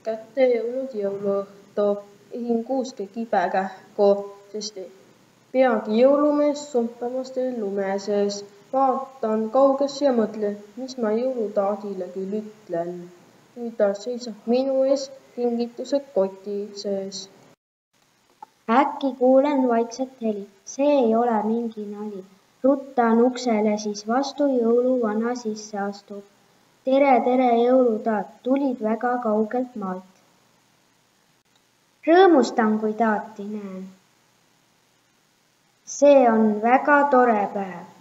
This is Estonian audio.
kätte jõudnud jõuluõhtu, ehin kuuske kibekähku, sest peagi jõulumees sumpamas teil lume sees. Vaatan kaugesse ja mõtlen, mis ma jõulutaadile küll ütlen. Nüüd ta seisab minu ees kingitused koti sees. Äkki kuulen vaikset heli, see ei ole mingi nali. Ruttan uksele, siis vastu jõuluvana sisse astub. Tere, tere, jõulutaat, tulid väga kaugelt maalt. Rõõmustan, kui taati näen. See on väga tore päev.